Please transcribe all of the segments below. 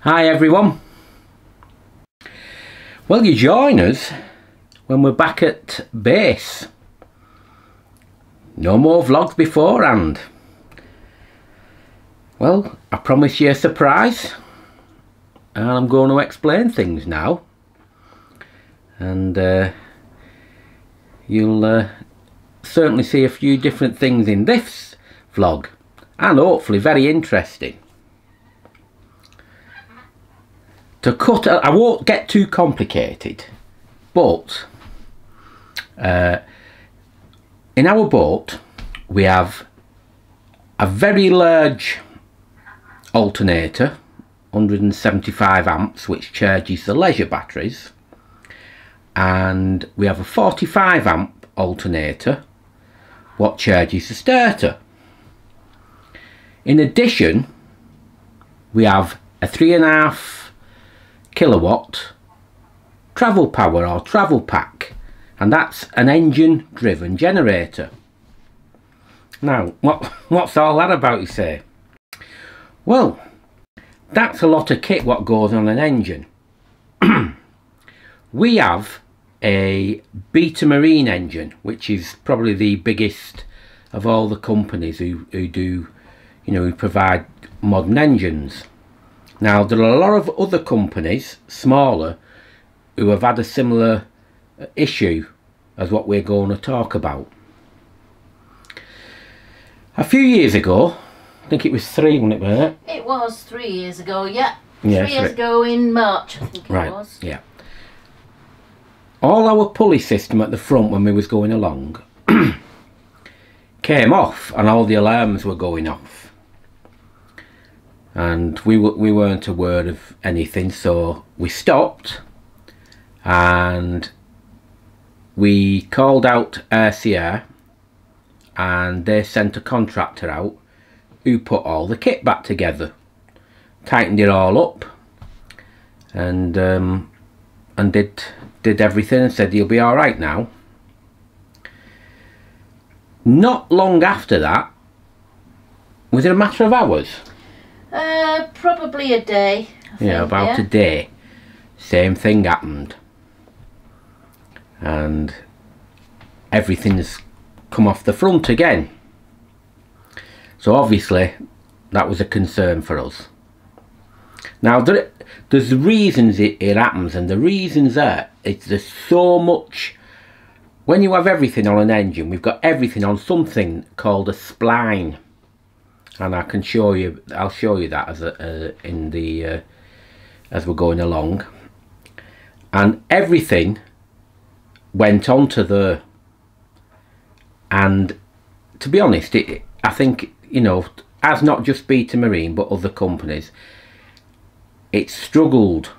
Hi everyone. Well, you join us when we're back at base. No more vlogs beforehand. Well, I promise you a surprise, and I'm going to explain things now, and you'll certainly see a few different things in this vlog, and hopefully very interesting. To cut, I won't get too complicated, but in our boat we have a very large alternator, 175 amps, which charges the leisure batteries, and we have a 45 amp alternator what charges the starter. In addition, we have a 3.5 kilowatt travel power or travel pack, and that's an engine driven generator. Now what's all that about, you say? Well, that's a lot of kit what goes on an engine. We have a Beta Marine engine, which is probably the biggest of all the companies who do, you know, who provide modern engines. Now, there are a lot of other companies, smaller, who have had a similar issue as what we're going to talk about. A few years ago, I think it was 3, wasn't it? It was 3 years ago, yeah. Yeah, 3 years ago in March, I think it was. Yeah. All our pulley system at the front when we was going along came off, and all the alarms were going off. And we weren't aware of anything, so we stopped and we called out RCR, and they sent a contractor out who put all the kit back together, tightened it all up, and did everything, and said you'll be all right now. Not long after that, was it a matter of hours? Probably a day. I think, about a day. Same thing happened, and everything's come off the front again. So obviously that was a concern for us. Now there's reasons it happens, and the reasons are there's so much. When you have everything on an engine, we've got everything on something called a spline. And I can show you. I'll show you that as as we're going along. And everything went onto there. And to be honest, I think, you know, as not just Beta Marine but other companies, it struggled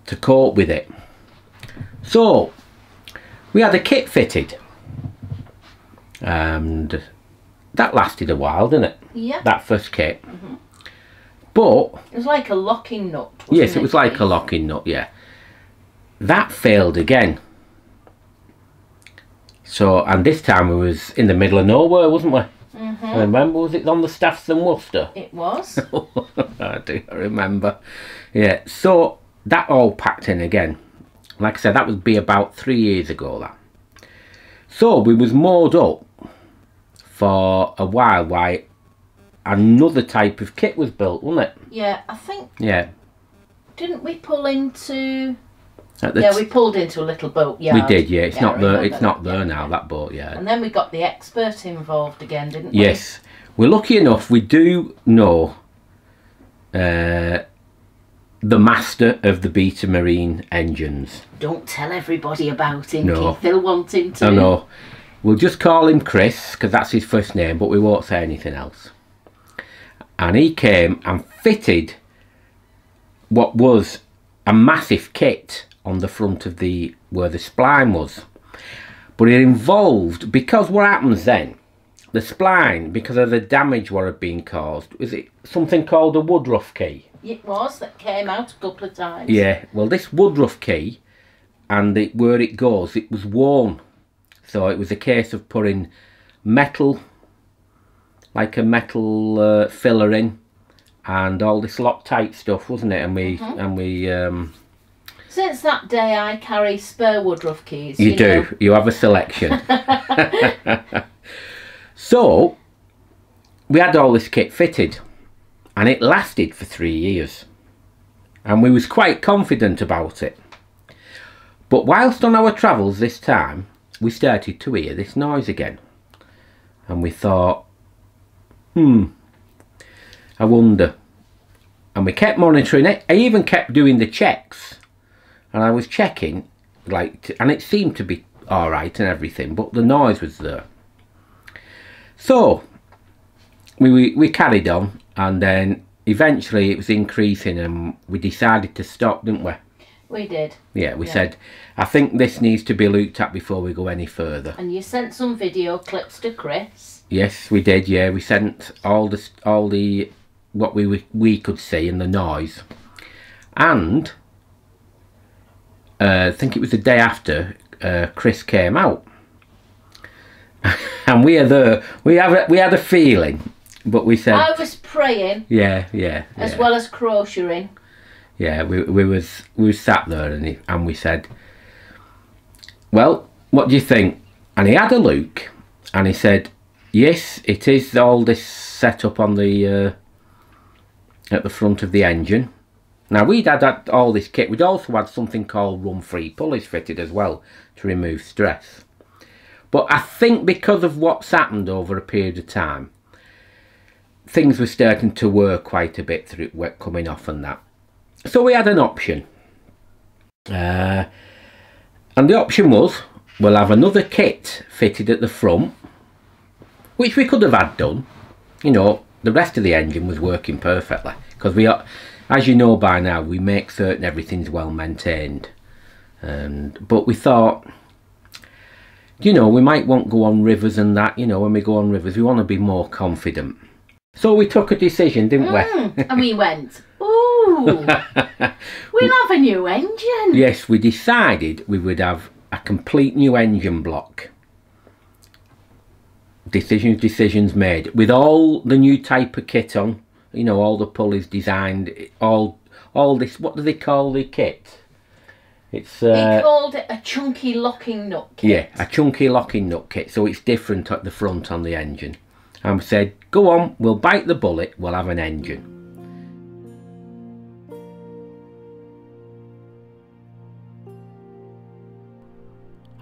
to cope with it. So we had a kit fitted, and that lasted a while, didn't it? Yeah. That first kit. But it was like a locking nut, wasn't yes, it was like a locking nut, yeah. That failed again. So, and this time we was in the middle of nowhere, wasn't we? I remember, was it on the Staffs and Worcester? It was. I do remember. Yeah, so that all packed in again. Like I said, that would be about 3 years ago, that. So we was moored up for a while another type of kit was built, wasn't it? Yeah, I think. Yeah. Didn't we pull into? Yeah, we pulled into a little boat. Yeah, we did. Yeah, it's not there. It's not there now. That boat. Yeah. And then we got the expert involved again, didn't we? Yes, we're lucky enough. We do know the master of the Beta Marine engines. Don't tell everybody about him. No. Keith. They'll want him to. I know. We'll just call him Chris, because that's his first name, but we won't say anything else. And he came and fitted what was a massive kit on the front of where the spline was. But it involved, because what happens then, the spline, because of the damage what had been caused, was it something called a Woodruff Key? It was, that came out a couple of times. Yeah, well, this Woodruff Key, and where it goes, it was worn. So it was a case of putting metal, like a metal filler in, and all this Loctite stuff, wasn't it? And we since that day I carry spare Woodruff keys. You do. You have a selection. So we had all this kit fitted, and it lasted for 3 years, and we was quite confident about it. But whilst on our travels this time, we started to hear this noise again, and we thought, I wonder. And we kept monitoring it. I even kept doing the checks, and I was checking, and it seemed to be all right and everything, but the noise was there. So we carried on, and then eventually it was increasing, and we decided to stop, didn't we? We did. Yeah, we said, I think this needs to be looked at before we go any further. And you sent some video clips to Chris. Yes, we did. Yeah, we sent all the what we could see and the noise, and I think it was the day after Chris came out. And we are there. We had a feeling, but we said I was praying. Yeah. As well as crocheting. Yeah, we was sat there, and we said, well, what do you think? And he had a look, and he said, yes, it is all this set up on the at the front of the engine. Now we'd had all this kit. We'd also had something called run-free pulleys fitted as well to remove stress. But I think because of what's happened over a period of time, things were starting to work quite a bit through coming off and that. So we had an option. And the option was, we'll have another kit fitted at the front, which we could have had done. You know, the rest of the engine was working perfectly. Because we are, as you know by now, we make certain everything's well maintained. But we thought, you know, we might want to go on rivers and that, you know, when we go on rivers, we want to be more confident. So we took a decision, didn't we? And we went, ooh, we'll have a new engine. Yes, we decided we would have a complete new engine block. Decisions made. With all the new type of kit on, you know, all the pulleys designed, all this, what do they call the kit? It's he called it a chunky locking nut kit. Yeah, a chunky locking nut kit, so it's different at the front on the engine. And we said, go on, we'll bite the bullet, we'll have an engine.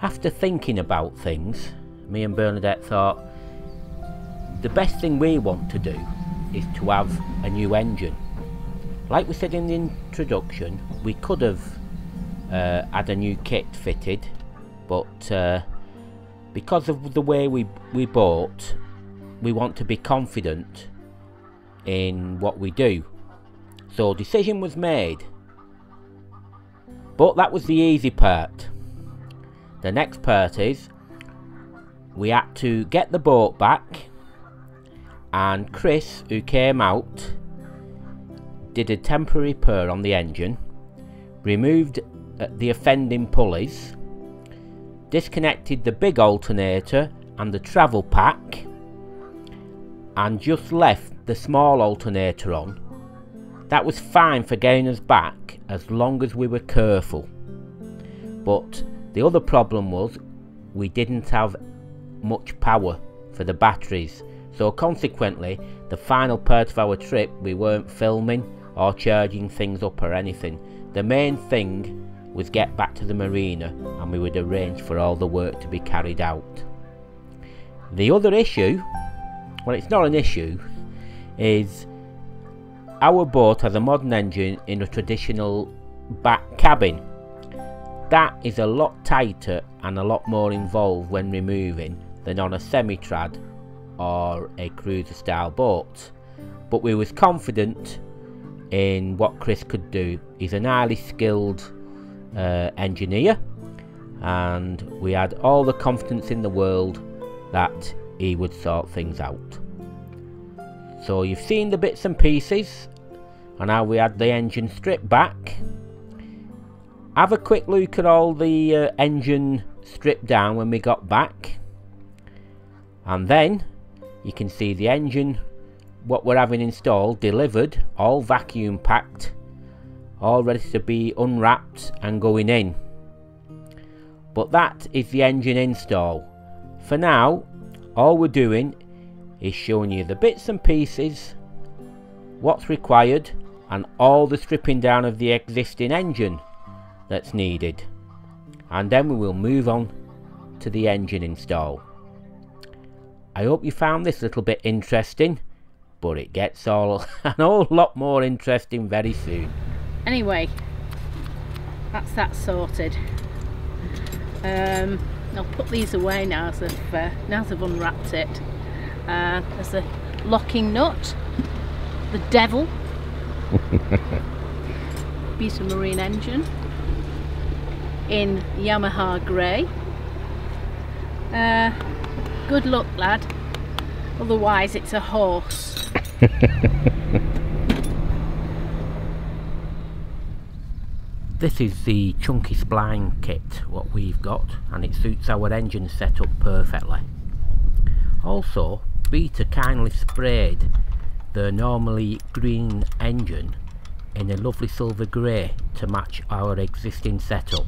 After thinking about things, me and Bernadette thought, the best thing we want to do is to have a new engine. Like we said in the introduction, we could have had a new kit fitted, but because of the way we bought, we want to be confident in what we do. So decision was made, but that was the easy part. The next part is we had to get the boat back, and Chris, who came out, did a temporary repair on the engine, removed the offending pulleys, disconnected the big alternator and the travel pack, and just left the small alternator on. That was fine for getting us back as long as we were careful. But the other problem was we didn't have much power for the batteries, so consequently the final part of our trip we weren't filming or charging things up or anything. The main thing was get back to the marina, and we would arrange for all the work to be carried out. The other issue, well, it's not an issue, is our boat has a modern engine in a traditional back cabin. That is a lot tighter and a lot more involved when removing than on a semi-trad or a cruiser style boat. But we was confident in what Chris could do. He's an highly skilled engineer, and we had all the confidence in the world that he would sort things out. So you've seen the bits and pieces and how we had the engine stripped back. Have a quick look at all the engine stripped down when we got back, and then you can see the engine what we're having installed, delivered, all vacuum packed, all ready to be unwrapped and going in. But that is the engine install. For now, all we're doing is showing you the bits and pieces, what's required, and all the stripping down of the existing engine that's needed. And then we will move on to the engine install. I hope you found this little bit interesting, but it gets an whole lot more interesting very soon. Anyway, that's that sorted. I'll put these away now as I've unwrapped it. There's a locking nut, the devil, piece of marine engine in Yamaha grey. Good luck, lad, otherwise it's a horse. This is the chunky spline kit what we've got, and it suits our engine setup perfectly. Also, Beta kindly sprayed the normally green engine in a lovely silver grey to match our existing setup.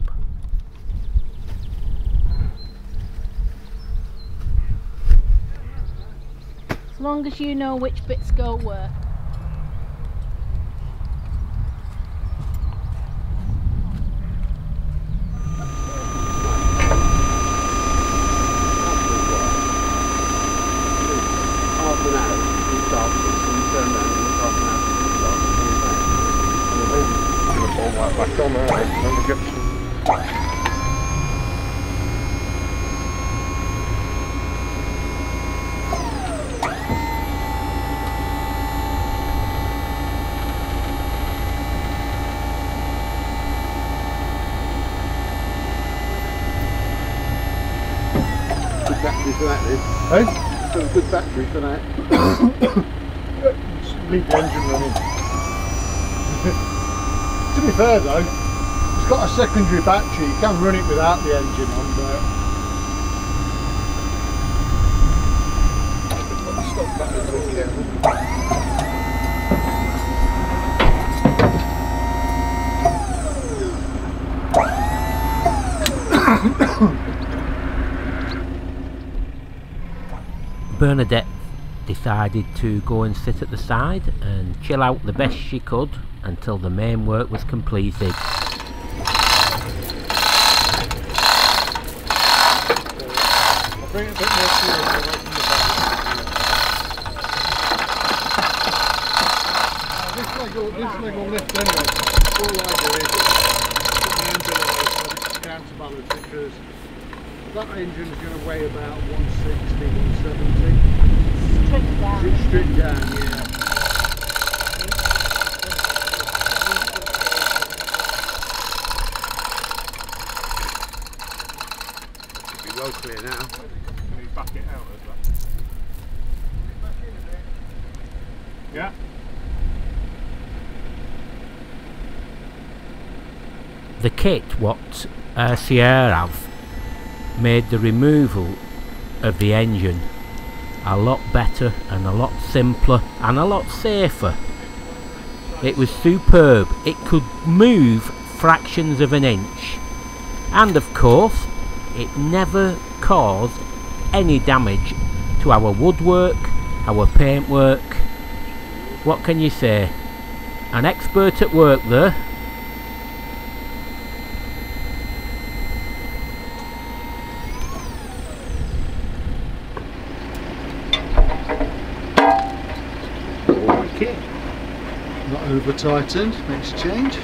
As long as you know which bits go where. Battery for that then? Hey? Got a good battery for that. Just leave the engine running. To be fair though, it's got a secondary battery, you can run it without the engine on there. Got the stock battery to it, yeah. Bernadette decided to go and sit at the side and chill out the best she could until the main work was completed. I'll bring it a bit more fuel away from the back. This leg will lift anyway. All I do is put the engine on it so it's counterbalance, because that engine is going to weigh about 160, 170. Stripped down. It's stripped down, yeah. Should be well clear now. Can you back it out as well? Yeah. The kit what Sierra have made the removal of the engine a lot better and a lot simpler and a lot safer. It was superb. It could move fractions of an inch, and of course it never caused any damage to our woodwork, our paintwork. What can you say? An expert at work there. Not over tightened, makes a change.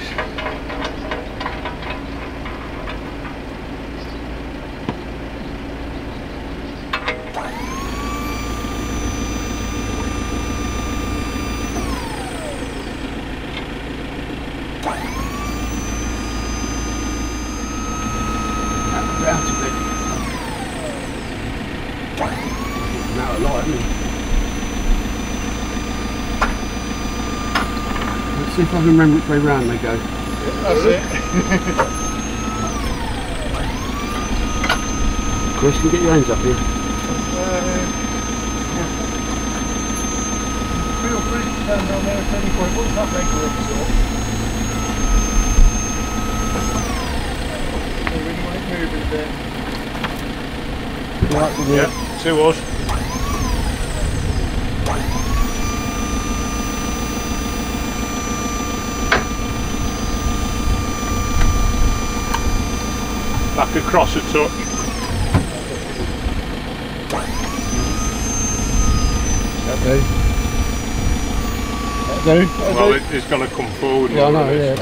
Now a lot, isn't it? Let's see if I can remember which way round they go. That's it. Chris, can you get your hands up here? feel free to stand down there at any point. Once that leg works up, so we might move it a bit. Yeah, to us. Back across a touch. That do. Well, it's got to come forward. Yeah, I know, yeah.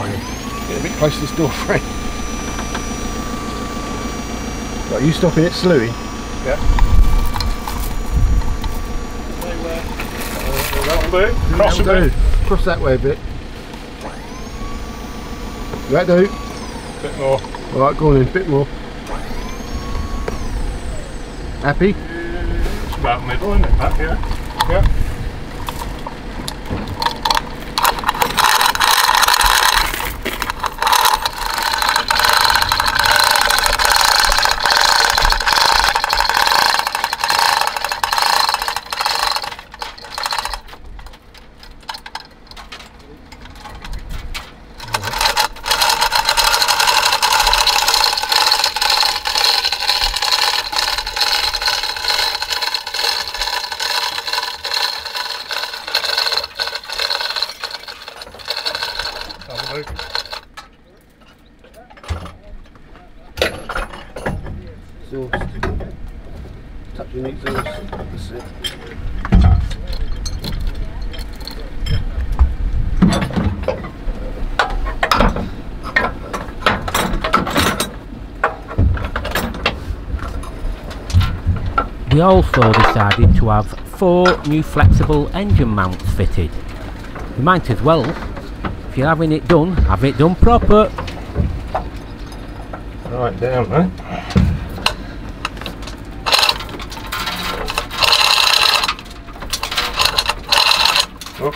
Get a bit close to this door frame. Right, you stopping it slowly? Yeah. That'll do. Cross a bit. Cross that way a bit. That do. Bit more. Alright, go on then, a bit more. Happy? It's about middle, isn't it? Back here. Yeah. Exhaust. Touching the exhaust. That's it. We also decided to have 4 new flexible engine mounts fitted. You might as well, if you're having it done, have it done proper. Right down, eh? Oh.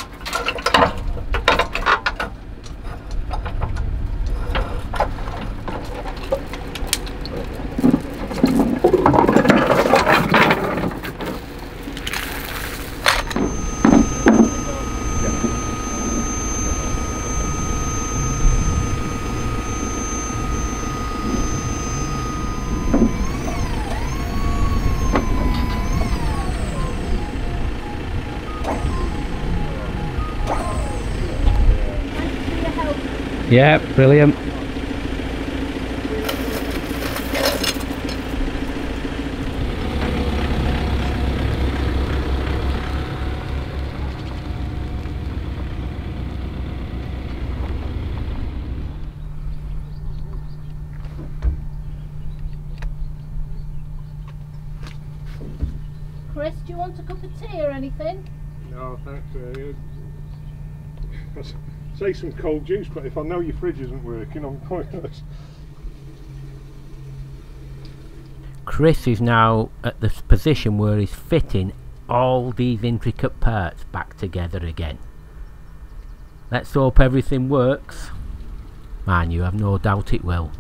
Yeah, brilliant. Chris, do you want a cup of tea or anything? No, thanks. Say some cold juice, but if I know your fridge isn't working, I'm pointless. Chris is now at the position where he's fitting all these intricate parts back together again. Let's hope everything works. Man, you have no doubt it will.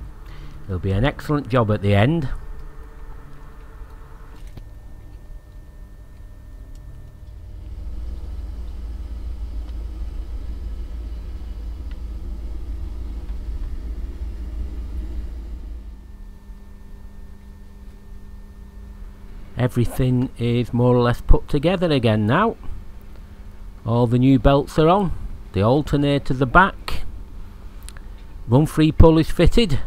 It'll be an excellent job at the end. Everything is more or less put together again now. All the new belts are on, the alternators are back, run-free pulleys fitted.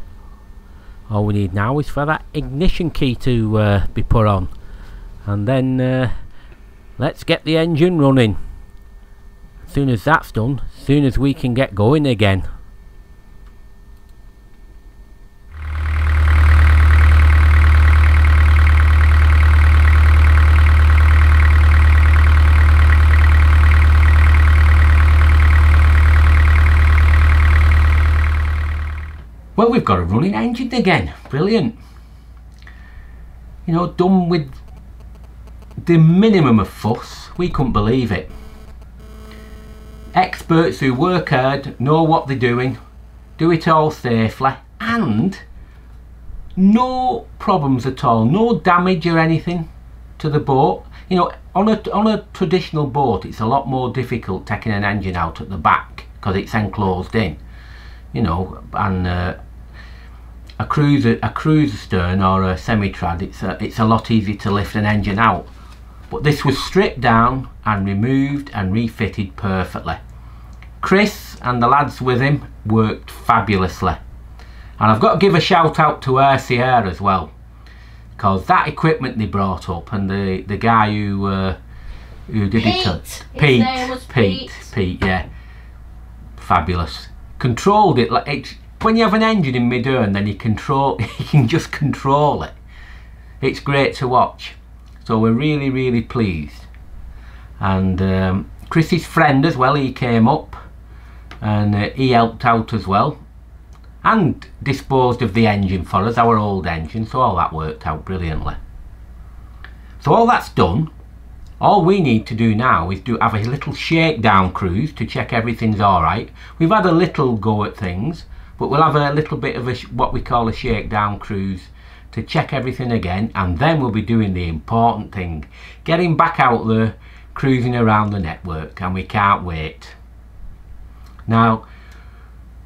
All we need now is for that ignition key to be put on, and then let's get the engine running. As soon as that's done, as soon as we can get going again. Well, we've got a running engine again. Brilliant. You know, done with the minimum of fuss. We couldn't believe it. Experts who work hard, know what they're doing, do it all safely, and no problems at all. No damage or anything to the boat. You know, on a traditional boat, it's a lot more difficult taking an engine out at the back because it's enclosed in. You know, and a cruiser stern or a semi-trad, it's a lot easier to lift an engine out. But this was stripped down and removed and refitted perfectly. Chris and the lads with him worked fabulously, and I've got to give a shout out to RCR as well, because that equipment they brought up, and the guy who did it, Pete, yeah, fabulous. Controlled it like it's, when you have an engine in mid-air, then you can just control it. It's great to watch. So we're really, really pleased. And Chris's friend as well, he came up and he helped out as well and disposed of the engine for us, our old engine, so all that worked out brilliantly. So all that's done. All we need to do now is have a little shakedown cruise to check everything's alright. We've had a little go at things, but we'll have a little bit of what we call a shakedown cruise to check everything again, and then we'll be doing the important thing, getting back out there, cruising around the network, and we can't wait. Now,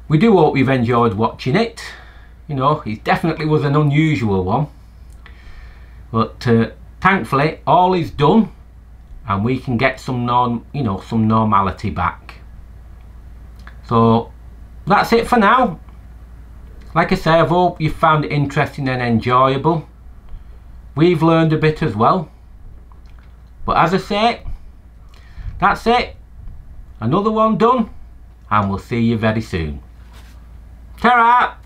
we do hope you've enjoyed watching it. You know, it definitely was an unusual one, but thankfully all is done, and we can get some normality back. So that's it for now. Like I say, I hope you found it interesting and enjoyable. We've learned a bit as well. But as I say, that's it. Another one done, and we'll see you very soon. Ta-ra!